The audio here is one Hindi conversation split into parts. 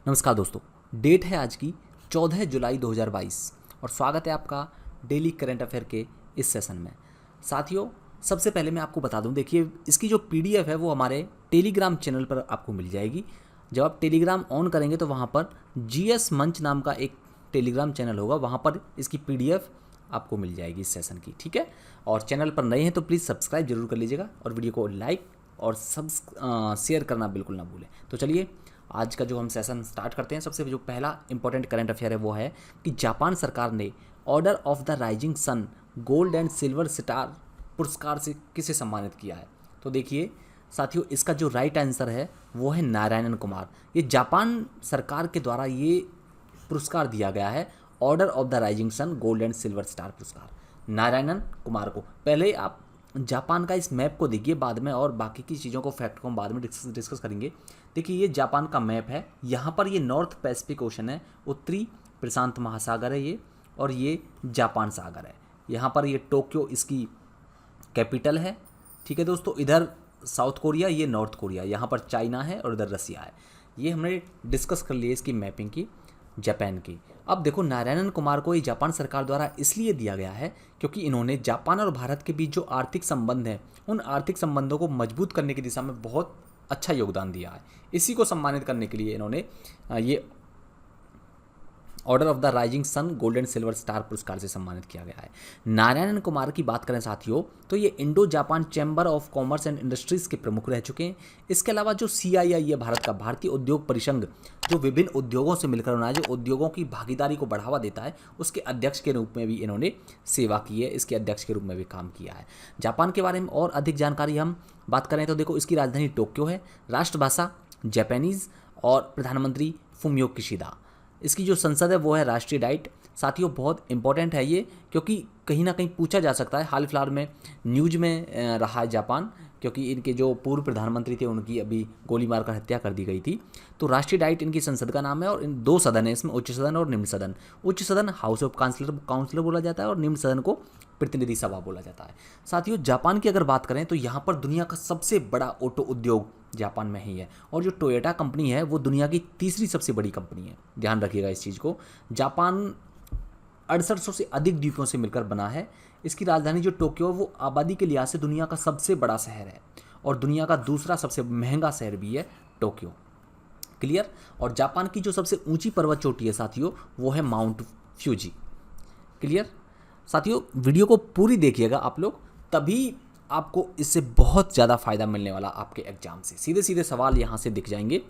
नमस्कार दोस्तों। डेट है आज की 14 जुलाई 2022 और स्वागत है आपका डेली करंट अफेयर के इस सेशन में। साथियों, सबसे पहले मैं आपको बता दूं, देखिए इसकी जो पीडीएफ है वो हमारे टेलीग्राम चैनल पर आपको मिल जाएगी। जब आप टेलीग्राम ऑन करेंगे तो वहाँ पर जीएस मंच नाम का एक टेलीग्राम चैनल होगा, वहाँ पर इसकी पीडीएफ आपको मिल जाएगी इस सेशन की, ठीक है। और चैनल पर नए हैं तो प्लीज़ सब्सक्राइब जरूर कर लीजिएगा और वीडियो को लाइक और शेयर करना बिल्कुल ना भूलें। तो चलिए आज का जो हम सेशन स्टार्ट करते हैं। सबसे जो पहला इंपॉर्टेंट करंट अफेयर है वो है कि जापान सरकार ने Order of the Rising Sun Gold and Silver Star पुरस्कार से किसे सम्मानित किया है। तो देखिए साथियों, इसका जो राइट आंसर है वो है नारायणन कुमार। ये जापान सरकार के द्वारा ये पुरस्कार दिया गया है, Order of the Rising Sun Gold and Silver Star पुरस्कार नारायणन कुमार को। पहले आप जापान का इस मैप को देखिए, बाद में और बाकी की चीज़ों को फैक्ट को हम बाद में डिस्कस करेंगे। देखिए ये जापान का मैप है, यहाँ पर ये नॉर्थ पैसिफिक ओशन है, उत्तरी प्रशांत महासागर है ये, और ये जापान सागर है। यहाँ पर ये टोक्यो इसकी कैपिटल है, ठीक है दोस्तों। इधर साउथ कोरिया, ये नॉर्थ कोरिया, यहाँ पर चाइना है और इधर रसिया है। ये हमने डिस्कस कर लिया इसकी मैपिंग की जापान की। अब देखो नारायणन कुमार को ये जापान सरकार द्वारा इसलिए दिया गया है क्योंकि इन्होंने जापान और भारत के बीच जो आर्थिक संबंध हैं उन आर्थिक संबंधों को मजबूत करने की दिशा में बहुत अच्छा योगदान दिया है। इसी को सम्मानित करने के लिए इन्होंने ये Order of the Rising Sun Gold and Silver Star पुरस्कार से सम्मानित किया गया है। नारायणन कुमार की बात करें साथियों तो ये Indo Japan chamber of commerce and industries के प्रमुख रह चुके हैं। इसके अलावा जो सीआईआई है भारत का, भारतीय उद्योग परिसंघ, जो विभिन्न उद्योगों से मिलकर बनाया, जो उद्योगों की भागीदारी को बढ़ावा देता है, उसके अध्यक्ष के रूप में भी इन्होंने सेवा की है, इसके अध्यक्ष के रूप में भी काम किया है। जापान के बारे में और अधिक जानकारी हम बात करें तो देखो इसकी राजधानी टोक्यो है, राष्ट्रभाषा जापानीज़ और प्रधानमंत्री फुमियो किशिदा। इसकी जो संसद है वो है राष्ट्रीय डाइट। साथियों बहुत इंपॉर्टेंट है ये, क्योंकि कहीं ना कहीं पूछा जा सकता है, हाल फिलहाल में न्यूज में रहा है जापान, क्योंकि इनके जो पूर्व प्रधानमंत्री थे उनकी अभी गोली मारकर हत्या कर दी गई थी। तो राष्ट्रीय डाइट इनकी संसद का नाम है और इन दो सदन है इसमें, उच्च सदन और निम्न सदन। उच्च सदन हाउस ऑफ काउंसिलर बोला जाता है और निम्न सदन को प्रतिनिधि सभा बोला जाता है। साथियों जापान की अगर बात करें तो यहाँ पर दुनिया का सबसे बड़ा ऑटो उद्योग जापान में ही है, और जो टोयोटा कंपनी है वो दुनिया की तीसरी सबसे बड़ी कंपनी है, ध्यान रखिएगा इस चीज़ को। जापान 6800 से अधिक द्वीपों से मिलकर बना है। इसकी राजधानी जो टोक्यो वो आबादी के लिहाज से दुनिया का सबसे बड़ा शहर है और दुनिया का दूसरा सबसे महंगा शहर भी है टोक्यो, क्लियर। और जापान की जो सबसे ऊंची पर्वत चोटी है साथियों वो है माउंट फ्यूजी, क्लियर। साथियों वीडियो को पूरी देखिएगा आप लोग, तभी आपको इससे बहुत ज़्यादा फायदा मिलने वाला आपके एग्जाम से। सीधे सीधे सवाल यहाँ से दिख जाएंगे।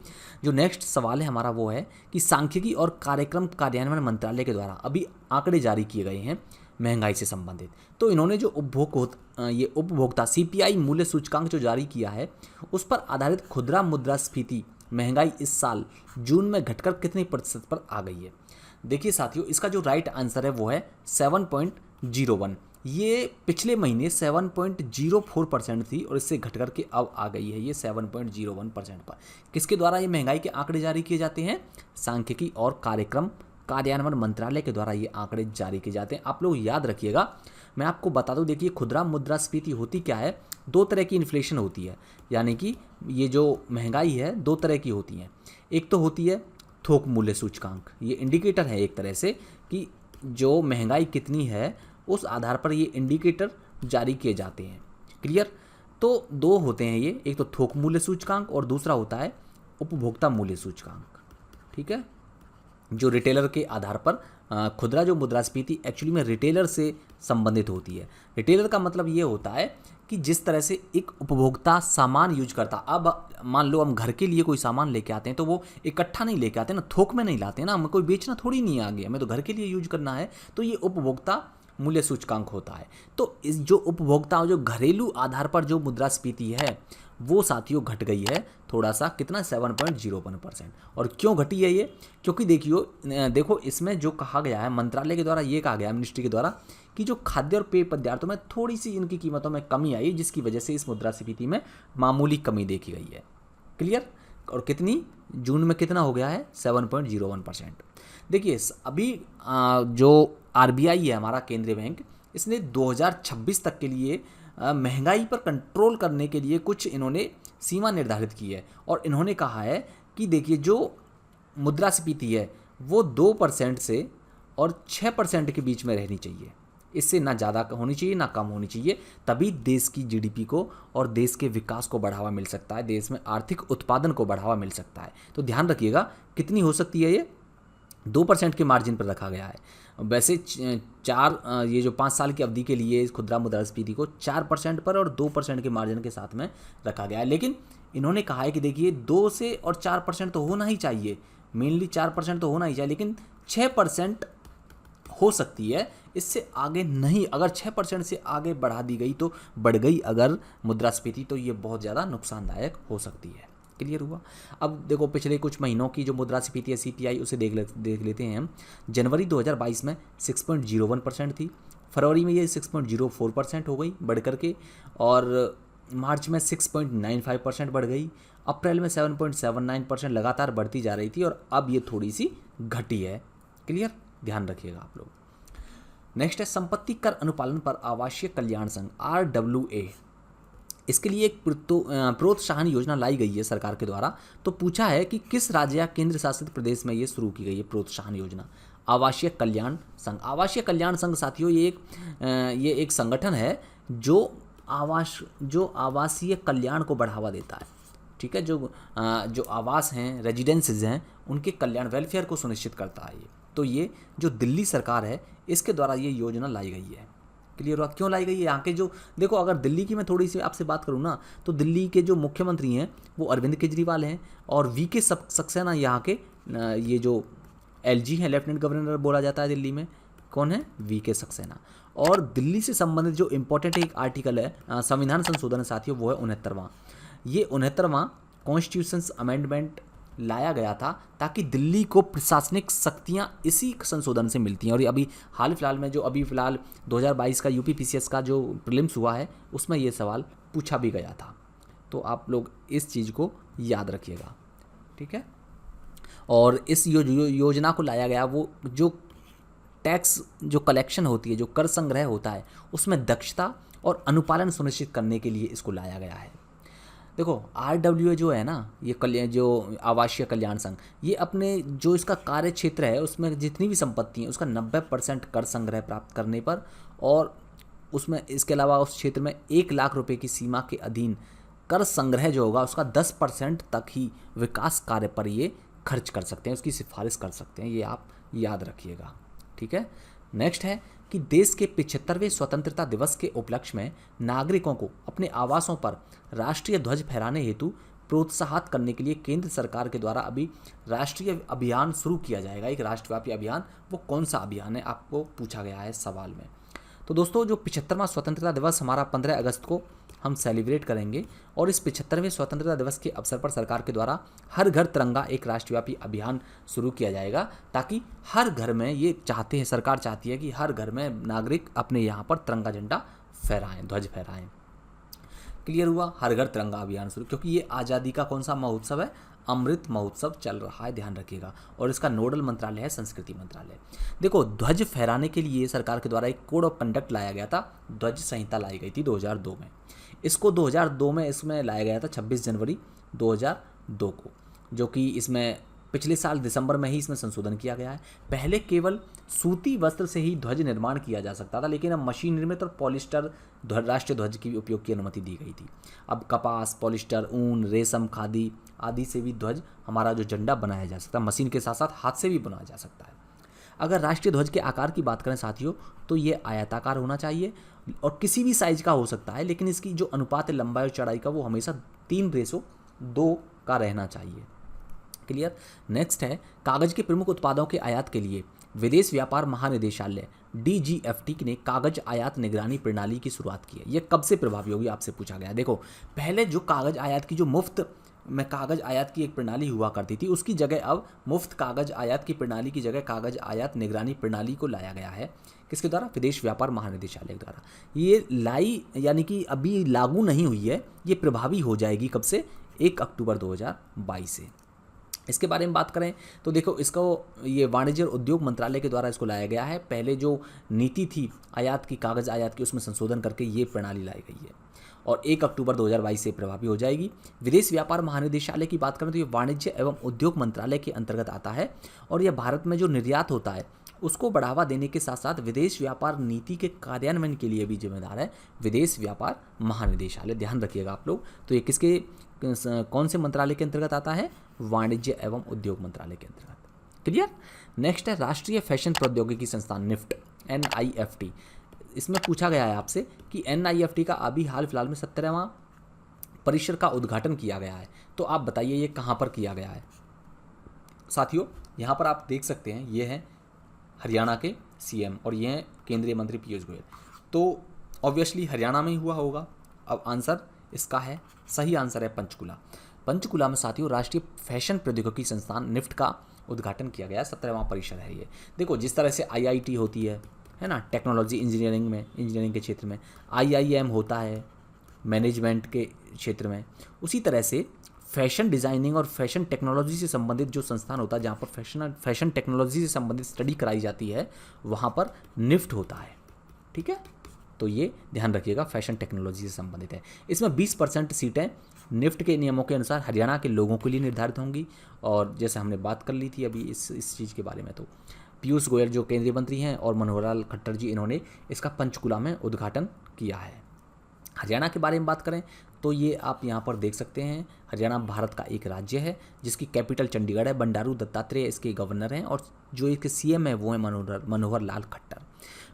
जो नेक्स्ट सवाल है हमारा वो है कि सांख्यिकी और कार्यक्रम कार्यान्वयन मंत्रालय के द्वारा अभी आंकड़े जारी किए गए हैं महंगाई से संबंधित। तो इन्होंने जो उपभोक्ता सीपीआई मूल्य सूचकांक जो जारी किया है उस पर आधारित खुदरा मुद्रास्फीति महंगाई इस साल जून में घटकर कितने प्रतिशत पर आ गई है। देखिए साथियों इसका जो राइट आंसर है वो है 7.01। ये पिछले महीने 7.04% थी और इससे घट करके अब आ गई है ये 7.01% पर। किसके द्वारा ये महंगाई के आंकड़े जारी किए जाते हैं? सांख्यिकी और कार्यक्रम कार्यान्वयन मंत्रालय के द्वारा ये आंकड़े जारी किए जाते हैं। आप लोग याद रखिएगा, मैं आपको बता दूं, देखिए खुदरा मुद्रास्फीति होती क्या है, दो तरह की इन्फ्लेशन होती है, यानी कि ये जो महंगाई है दो तरह की होती है। एक तो होती है थोक मूल्य सूचकांक, ये इंडिकेटर है एक तरह से कि जो महंगाई कितनी है उस आधार पर ये इंडिकेटर जारी किए जाते हैं, क्लियर। तो दो होते हैं ये, एक तो थोक मूल्य सूचकांक और दूसरा होता है उपभोक्ता मूल्य सूचकांक, ठीक है, जो रिटेलर के आधार पर खुदरा जो मुद्रास्फीति एक्चुअली में रिटेलर से संबंधित होती है। रिटेलर का मतलब ये होता है कि जिस तरह से एक उपभोक्ता सामान यूज करता, अब मान लो हम घर के लिए कोई सामान लेके आते हैं तो वो इकट्ठा नहीं लेके आते ना, थोक में नहीं लाते ना, हमें कोई बेचना थोड़ी नहीं आ गया, हमें तो घर के लिए यूज करना है, तो ये उपभोक्ता मूल्य सूचकांक होता है। तो इस जो उपभोक्ता जो घरेलू आधार पर जो मुद्रास्फीति है वो साथियों घट गई है थोड़ा सा, कितना 7.01%। और क्यों घटी है ये? क्योंकि देखो इसमें जो कहा गया है मंत्रालय के द्वारा, ये कहा गया है मिनिस्ट्री के द्वारा कि जो खाद्य और पेय पदार्थों में थोड़ी सी इनकी कीमतों में कमी आई, जिसकी वजह से इस मुद्रास्फीति में मामूली कमी देखी गई है, क्लियर। और कितनी, जून में कितना हो गया है? 7.01%। देखिए अभी जो आरबीआई है हमारा केंद्रीय बैंक, इसने 2026 तक के लिए महंगाई पर कंट्रोल करने के लिए कुछ इन्होंने सीमा निर्धारित की है और इन्होंने कहा है कि देखिए जो मुद्रास्फीति है वो 2% से और 6% के बीच में रहनी चाहिए। इससे ना ज़्यादा होनी चाहिए ना कम होनी चाहिए, तभी देश की जीडीपी को और देश के विकास को बढ़ावा मिल सकता है, देश में आर्थिक उत्पादन को बढ़ावा मिल सकता है। तो ध्यान रखिएगा कितनी हो सकती है, ये 2% के मार्जिन पर रखा गया है। वैसे ये जो 5 साल की अवधि के लिए खुदरा मुद्रास्फीति को 4% पर और 2% के मार्जिन के साथ में रखा गया है। लेकिन इन्होंने कहा है कि देखिए 2 से और 4% तो होना ही चाहिए, मेनली 4% तो होना ही चाहिए, लेकिन 6% हो सकती है, इससे आगे नहीं। अगर 6% से आगे बढ़ा दी गई तो बढ़ गई अगर मुद्रास्फीति, तो ये बहुत ज़्यादा नुकसानदायक हो सकती है। क्लियर हुआ। अब देखो पिछले कुछ महीनों की जो मुद्रास्फीति है सीपीआई, उसे देख लेते हैं हम। जनवरी 2022 में 6.01% थी, फरवरी में ये 6.04% हो गई बढ़ करके, और मार्च में 6.95% बढ़ गई, अप्रैल में 7.79% लगातार बढ़ती जा रही थी, और अब ये थोड़ी सी घटी है। क्लियर, ध्यान रखिएगा आप लोग। नेक्स्ट है संपत्ति कर अनुपालन पर आवासीय कल्याण संघ RWA। इसके लिए एक प्रोत्साहन योजना लाई गई है सरकार के द्वारा। तो पूछा है कि किस राज्य या केंद्र शासित प्रदेश में ये शुरू की गई है प्रोत्साहन योजना, आवासीय कल्याण संघ। आवासीय कल्याण संघ साथियों ये एक संगठन है जो आवासीय कल्याण को बढ़ावा देता है। ठीक है, जो आवास हैं, रेजिडेंसेज हैं, उनके कल्याण, वेलफेयर को सुनिश्चित करता है ये। तो ये जो दिल्ली सरकार है इसके द्वारा ये योजना लाई गई है। क्लियर हुआ क्यों लाई गई है। यहाँ के जो देखो, अगर दिल्ली की मैं थोड़ी सी आपसे बात करूँ ना, तो दिल्ली के जो मुख्यमंत्री हैं वो अरविंद केजरीवाल हैं, और वीके सक्सेना यहाँ के ये जो LG हैं, लेफ्टिनेंट गवर्नर बोला जाता है दिल्ली में, कौन है, वीके सक्सेना। और दिल्ली से संबंधित जो इम्पोर्टेंट एक आर्टिकल है संविधान संशोधन साथियों, वो है 69वां। ये 69वां कॉन्स्टिट्यूशंस अमेंडमेंट लाया गया था ताकि दिल्ली को प्रशासनिक शक्तियां इसी संशोधन से मिलती हैं। और ये अभी हाल फिलहाल में 2022 का UPPCS का जो प्रीलिम्स हुआ है उसमें ये सवाल पूछा भी गया था। तो आप लोग इस चीज़ को याद रखिएगा, ठीक है। और इस योजना को लाया गया, वो जो टैक्स जो कलेक्शन होती है, जो कर संग्रह होता है, उसमें दक्षता और अनुपालन सुनिश्चित करने के लिए इसको लाया गया है। देखो RWA जो है ना, ये जो आवासीय कल्याण संघ, ये अपने जो इसका कार्य क्षेत्र है उसमें जितनी भी संपत्ति है उसका 90% कर संग्रह प्राप्त करने पर, और उसमें इसके अलावा उस क्षेत्र में 1 लाख रुपए की सीमा के अधीन कर संग्रह जो होगा उसका 10% तक ही विकास कार्य पर ये खर्च कर सकते हैं, उसकी सिफारिश कर सकते हैं। ये आप याद रखिएगा, ठीक है। नेक्स्ट है कि देश के 75वें स्वतंत्रता दिवस के उपलक्ष्य में नागरिकों को अपने आवासों पर राष्ट्रीय ध्वज फहराने हेतु प्रोत्साहित करने के लिए केंद्र सरकार के द्वारा अभी राष्ट्रीय अभियान शुरू किया जाएगा, एक राष्ट्रव्यापी अभियान। वो कौन सा अभियान है, आपको पूछा गया है सवाल में। तो दोस्तों, जो 75वां स्वतंत्रता दिवस हमारा 15 अगस्त को हम सेलिब्रेट करेंगे, और इस 75वें स्वतंत्रता दिवस के अवसर पर सरकार के द्वारा हर घर तिरंगा एक राष्ट्रव्यापी अभियान शुरू किया जाएगा, ताकि हर घर में, ये चाहते हैं, सरकार चाहती है कि हर घर में नागरिक अपने यहाँ पर तिरंगा झंडा फहराएं, ध्वज फहराएं। क्लियर हुआ, हर घर तिरंगा अभियान शुरू, क्योंकि ये आज़ादी का कौन सा महोत्सव है, अमृत महोत्सव चल रहा है, ध्यान रखिएगा। और इसका नोडल मंत्रालय है संस्कृति मंत्रालय। देखो, ध्वज फहराने के लिए सरकार के द्वारा एक कोड ऑफ कंडक्ट लाया गया था, ध्वज संहिता लाई गई थी 2002 में। इसको 2002 में इसमें लाया गया था 26 जनवरी 2002 को, जो कि इसमें पिछले साल दिसंबर में ही इसमें संशोधन किया गया है। पहले केवल सूती वस्त्र से ही ध्वज निर्माण किया जा सकता था, लेकिन अब मशीन निर्मित और पॉलिस्टर राष्ट्रीय ध्वज की उपयोग की अनुमति दी गई थी। अब कपास, पॉलिस्टर, ऊन, रेशम, खादी आदि से भी ध्वज, हमारा जो झंडा बनाया जा सकता है, मशीन के साथ साथ हाथ से भी बनाया जा सकता है। अगर राष्ट्रीय ध्वज के आकार की बात करें साथियों, तो ये आयताकार होना चाहिए और किसी भी साइज का हो सकता है, लेकिन इसकी जो अनुपात है लंबाई और चौड़ाई का, वो हमेशा 3:2 का रहना चाहिए। क्लियर। नेक्स्ट है, कागज के प्रमुख उत्पादों के आयात के लिए विदेश व्यापार महानिदेशालय DGFT ने कागज आयात निगरानी प्रणाली की शुरुआत की है। ये कब से प्रभावी होगी, आपसे पूछा गया। देखो, पहले जो कागज आयात की, जो मुफ्त में कागज आयात की एक प्रणाली हुआ करती थी, उसकी जगह अब मुफ्त कागज आयात की प्रणाली की जगह कागज आयात निगरानी प्रणाली को लाया गया है। किसके द्वारा, विदेश व्यापार महानिदेशालय द्वारा। ये यानी कि अभी लागू नहीं हुई है, ये प्रभावी हो जाएगी कब से, 1 अक्टूबर 2022 से। इसके बारे में बात करें तो देखो, इसको ये वाणिज्य और उद्योग मंत्रालय के द्वारा इसको लाया गया है। पहले जो नीति थी आयात की, कागज आयात की, उसमें संशोधन करके ये प्रणाली लाई गई है। और 1 अक्टूबर 2022 से प्रभावी हो जाएगी। विदेश व्यापार महानिदेशालय की बात करें तो ये वाणिज्य एवं उद्योग मंत्रालय के अंतर्गत आता है और यह भारत में जो निर्यात होता है उसको बढ़ावा देने के साथ साथ विदेश व्यापार नीति के कार्यान्वयन के लिए भी जिम्मेदार है विदेश व्यापार महानिदेशालय। ध्यान रखिएगा आप लोग। तो ये किसके कौन से मंत्रालय के अंतर्गत आता है? वाणिज्य एवं उद्योग मंत्रालय के अंतर्गत। क्लियर। नेक्स्ट है राष्ट्रीय फैशन प्रौद्योगिकी संस्थान निफ्ट, NIFT। इसमें पूछा गया है आपसे कि NIFT का अभी हाल फिलहाल में 17वां परिसर का उद्घाटन किया गया है, तो आप बताइए ये कहाँ पर किया गया है? साथियों यहाँ पर आप देख सकते हैं ये है हरियाणा के CM और ये हैं केंद्रीय मंत्री पीयूष गोयल। तो ऑब्वियसली हरियाणा में ही हुआ होगा। अब आंसर इसका है, सही आंसर है पंचकुला। पंचकुला में साथियों राष्ट्रीय फैशन प्रौद्योगिकी संस्थान निफ्ट का उद्घाटन किया गया। 17वां परिसर है ये। देखो जिस तरह से IIT होती है ना टेक्नोलॉजी इंजीनियरिंग में, इंजीनियरिंग के क्षेत्र में, IIM होता है मैनेजमेंट के क्षेत्र में, उसी तरह से फैशन डिज़ाइनिंग और फैशन टेक्नोलॉजी से संबंधित जो संस्थान होता है जहाँ पर फैशन टेक्नोलॉजी से संबंधित स्टडी कराई जाती है वहाँ पर निफ्ट होता है। ठीक है, तो ये ध्यान रखिएगा, फैशन टेक्नोलॉजी से संबंधित है। इसमें 20% सीटें निफ्ट के नियमों के अनुसार हरियाणा के लोगों के लिए निर्धारित होंगी और जैसे हमने बात कर ली थी अभी इस चीज़ के बारे में, तो पीयूष गोयल जो केंद्रीय मंत्री हैं और मनोहर लाल खट्टर जी इन्होंने इसका पंचकुला में उद्घाटन किया है। हरियाणा के बारे में बात करें तो ये आप यहाँ पर देख सकते हैं, हरियाणा भारत का एक राज्य है जिसकी कैपिटल चंडीगढ़ है। बंडारू दत्तात्रेय इसके गवर्नर हैं और जो इसके CM है वो है मनोहर लाल खट्टर।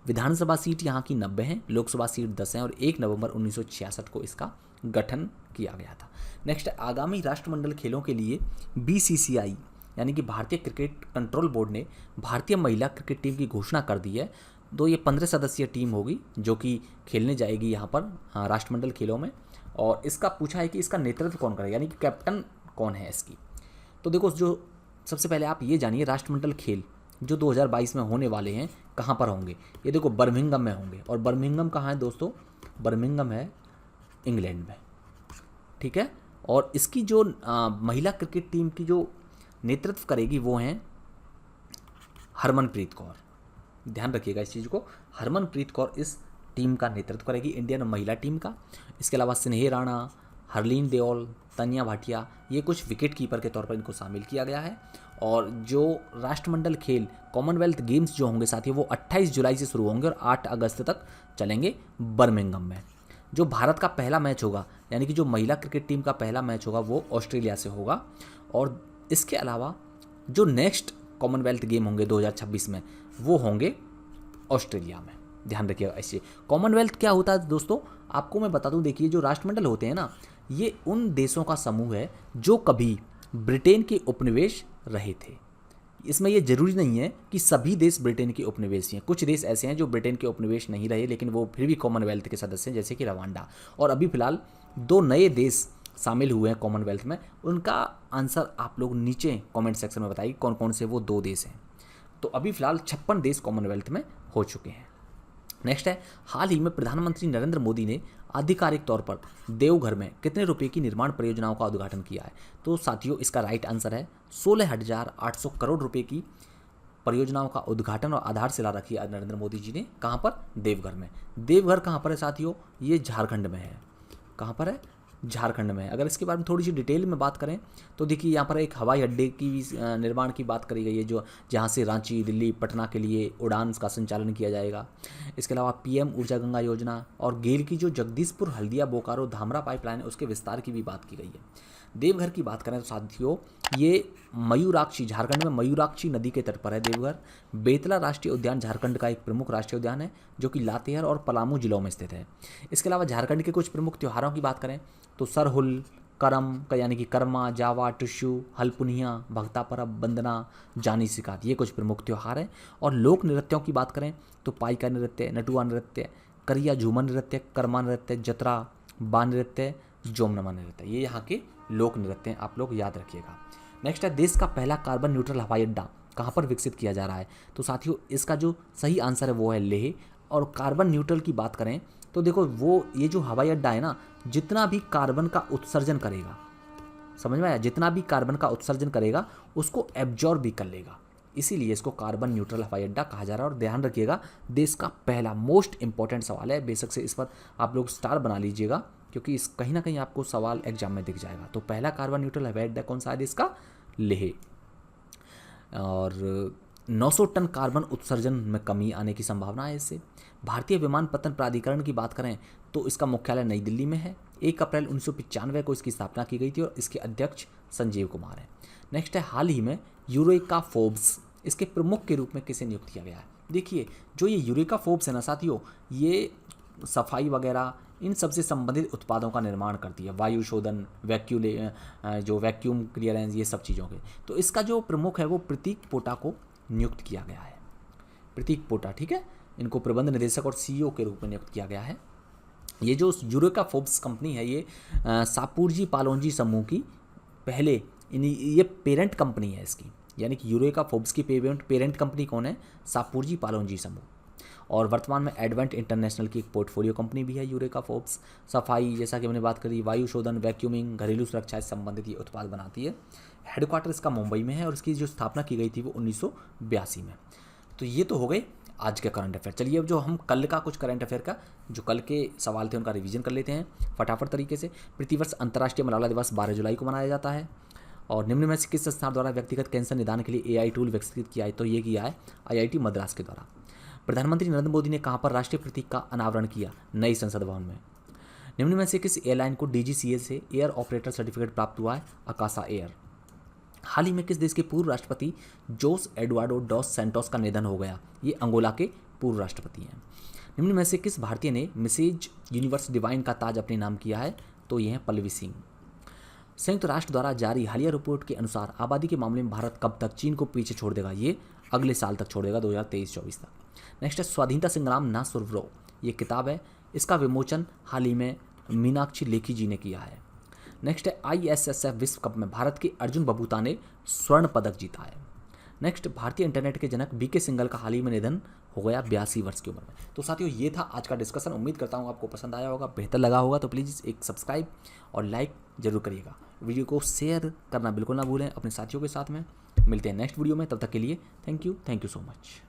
विधानसभा सीट यहाँ की 90 हैं, लोकसभा सीट 10 हैं और 1 नवंबर 1966 को इसका गठन किया गया था। नेक्स्ट, आगामी राष्ट्रमंडल खेलों के लिए BCCI यानी कि भारतीय क्रिकेट कंट्रोल बोर्ड ने भारतीय महिला क्रिकेट टीम की घोषणा कर दी है। तो ये 15 सदस्यीय टीम होगी जो कि खेलने जाएगी यहाँ पर राष्ट्रमंडल खेलों में। और इसका पूछा है कि इसका नेतृत्व कौन करेगा, यानी कि कैप्टन कौन है इसकी। तो देखो जो सबसे पहले आप ये जानिए राष्ट्रमंडल खेल जो 2022 में होने वाले हैं कहाँ पर होंगे। ये देखो बर्मिंघम में होंगे और बर्मिंघम कहाँ है दोस्तों? बर्मिंघम है इंग्लैंड में। ठीक है, और इसकी जो महिला क्रिकेट टीम की जो नेतृत्व करेगी वो हैं हरमनप्रीत कौर। ध्यान रखिएगा इस चीज़ को, हरमनप्रीत कौर इस टीम का नेतृत्व करेगी, इंडियन महिला टीम का। इसके अलावा स्नेही राणा, हरलीन देओल, तन्या भाटिया, ये कुछ विकेट कीपर के तौर पर इनको शामिल किया गया है। और जो राष्ट्रमंडल खेल कॉमनवेल्थ गेम्स जो होंगे साथियों वो 28 जुलाई से शुरू होंगे और 8 अगस्त तक चलेंगे बर्मिंघम में। जो भारत का पहला मैच होगा यानी कि जो महिला क्रिकेट टीम का पहला मैच होगा वो ऑस्ट्रेलिया से होगा। और इसके अलावा जो नेक्स्ट कॉमनवेल्थ गेम होंगे 2026 में वो होंगे ऑस्ट्रेलिया में। ध्यान रखिएगा इससे। कॉमनवेल्थ क्या होता है दोस्तों, आपको मैं बता दूं, देखिए जो राष्ट्रमंडल होते हैं ना ये उन देशों का समूह है जो कभी ब्रिटेन के उपनिवेश रहे थे। इसमें ये जरूरी नहीं है कि सभी देश ब्रिटेन के उपनिवेशी हैं, कुछ देश ऐसे हैं जो ब्रिटेन के उपनिवेश नहीं रहे लेकिन वो फिर भी कॉमनवेल्थ के सदस्य हैं, जैसे कि रवांडा। और अभी फिलहाल 2 नए देश शामिल हुए हैं कॉमनवेल्थ में, उनका आंसर आप लोग नीचे कमेंट सेक्शन में बताइए कौन कौन से वो 2 देश हैं। तो अभी फिलहाल 56 देश कॉमनवेल्थ में हो चुके हैं। नेक्स्ट है, हाल ही में प्रधानमंत्री नरेंद्र मोदी ने आधिकारिक तौर पर देवघर में कितने रुपए की निर्माण परियोजनाओं का उद्घाटन किया है? तो साथियों इसका राइट आंसर है 16,800 करोड़ रुपए की परियोजनाओं का उद्घाटन और आधारशिला रखी है नरेंद्र मोदी जी ने। कहाँ पर? देवघर में। देवघर कहाँ पर है साथियों? ये झारखंड में है। कहाँ पर है? झारखंड में। अगर इसके बारे में थोड़ी सी डिटेल में बात करें तो देखिए यहाँ पर एक हवाई अड्डे की भी निर्माण की बात करी गई है जो जहाँ से रांची, दिल्ली, पटना के लिए उड़ान का संचालन किया जाएगा। इसके अलावा PM ऊर्जा गंगा योजना और गेल की जो जगदीशपुर, हल्दिया, बोकारो, धामरा पाइपलाइन उसके विस्तार की भी बात की गई है। देवघर की बात करें तो साथियों ये मयूराक्षी, झारखंड में मयूराक्षी नदी के तट पर है देवघर। बेतला राष्ट्रीय उद्यान झारखंड का एक प्रमुख राष्ट्रीय उद्यान है जो कि लातेहार और पलामू जिलों में स्थित है। इसके अलावा झारखंड के कुछ प्रमुख त्योहारों की बात करें तो सरहुल, करम का यानी कि कर्मा, जावा, टुशु, हलपुनिया, भक्ता परब, बंदना, जानी सिकात, ये कुछ प्रमुख त्यौहार हैं। और लोक नृत्यों की बात करें तो पाइका नृत्य, नटुआ नृत्य, करिया झूमर नृत्य, कर्मा नृत्य, जतरा, बा नृत्य, जोमनमा नृत्य, ये यहाँ के लोक नृत्य हैं, आप लोग याद रखिएगा। नेक्स्ट है, देश का पहला कार्बन न्यूट्रल हवाई अड्डा कहाँ पर विकसित किया जा रहा है? तो साथियों इसका जो सही आंसर है वो है लेह। और कार्बन न्यूट्रल की बात करें तो देखो वो ये जो हवाई अड्डा है ना, जितना भी कार्बन का उत्सर्जन करेगा, समझ में आया, जितना भी कार्बन का उत्सर्जन करेगा उसको एब्जॉर्ब भी कर लेगा, इसीलिए इसको कार्बन न्यूट्रल हवाई अड्डा कहा जा रहा है। और ध्यान रखिएगा देश का पहला, मोस्ट इंपॉर्टेंट सवाल है, बेशक से इस पर आप लोग स्टार बना लीजिएगा, क्योंकि इस कहीं ना कहीं आपको सवाल एग्जाम में दिख जाएगा। तो पहला कार्बन न्यूट्रल हवाई अड्डा कौन सा है इसका? लेह। और 900 टन कार्बन उत्सर्जन में कमी आने की संभावना है इससे। भारतीय विमानपत्तन प्राधिकरण की बात करें तो इसका मुख्यालय नई दिल्ली में है। 1 अप्रैल 1995 को इसकी स्थापना की गई थी और इसके अध्यक्ष संजीव कुमार हैं। नेक्स्ट है, हाल ही में यूरेका फोर्ब्स, इसके प्रमुख के रूप में किसे नियुक्त किया गया है? देखिए, जो ये यूरेका फोर्ब्स है ना साथियों, ये सफाई वगैरह इन सबसे संबंधित उत्पादों का निर्माण करती है, वायु शोधन, जो वैक्यूम क्लियरेंस, ये सब चीज़ों के। तो इसका जो प्रमुख है वो प्रतीक पोटा को नियुक्त किया गया है। प्रतीक पोटा, ठीक है, इनको प्रबंध निदेशक और सीईओ के रूप में नियुक्त किया गया है। ये जो यूरेका फोर्ब्स कंपनी है ये सापुरजी पालोनजी समूह की पहले ये पेरेंट कंपनी है इसकी, यानी कि यूरेका फोर्ब्स की पेरेंट कंपनी कौन है? सापुरजी पालोनजी समूह। और वर्तमान में एडवेंट इंटरनेशनल की एक पोर्टफोलियो कंपनी भी है यूरेका फोर्ब्स। सफाई, जैसा कि मैंने बात करी, वायु शोधन, वैक्यूमिंग, घरेलू सुरक्षा से संबंधित ये उत्पाद बनाती है। हेडक्वार्टर इसका मुंबई में है और इसकी जो स्थापना की गई थी वो 1982 में। तो ये तो हो गए आज के करंट अफेयर। चलिए अब जो हम कल का कुछ करंट अफेयर का जो कल के सवाल थे उनका रिवीजन कर लेते हैं फटाफट तरीके से। प्रतिवर्ष अंतर्राष्ट्रीय मलाला दिवस 12 जुलाई को मनाया जाता है। और निम्न में से किस संस्थान द्वारा व्यक्तिगत कैंसर निदान के लिए AI टूल विकसित किया है? तो ये किया है IIT मद्रास के द्वारा। प्रधानमंत्री नरेंद्र मोदी ने कहाँ पर राष्ट्रीय प्रतीक का अनावरण किया? नई संसद भवन में। निम्न में से किस एयरलाइन को DGCA से एयर ऑपरेटर सर्टिफिकेट प्राप्त हुआ है? अकासा एयर। हाल ही में किस देश के पूर्व राष्ट्रपति जोस एडुआर्डो डॉस सैंटोस का निधन हो गया? ये अंगोला के पूर्व राष्ट्रपति हैं। निम्न में से किस भारतीय ने मिसेज यूनिवर्स डिवाइन का ताज अपने नाम किया है? तो ये है पल्लवी सिंह। संयुक्त राष्ट्र द्वारा जारी हालिया रिपोर्ट के अनुसार आबादी के मामले में भारत कब तक चीन को पीछे छोड़ देगा? ये अगले साल तक छोड़ेगा, 2023-24 तक। नेक्स्ट है, स्वाधीनता संग्राम ना सुरवरो, ये किताब है, इसका विमोचन हाल ही में मीनाक्षी लेखी जी ने किया है। नेक्स्ट है, ISSF विश्व कप में भारत के अर्जुन बबूता ने स्वर्ण पदक जीता है। नेक्स्ट, भारतीय इंटरनेट के जनक BK सिंघल का हाल ही में निधन हो गया 82 वर्ष की उम्र में। तो साथियों ये था आज का डिस्कशन। उम्मीद करता हूँ आपको पसंद आया होगा, बेहतर लगा होगा। तो प्लीज़ एक सब्सक्राइब और लाइक जरूर करिएगा। वीडियो को शेयर करना बिल्कुल ना भूलें अपने साथियों के साथ में। मिलते हैं नेक्स्ट वीडियो में, तब तक के लिए थैंक यू सो मच।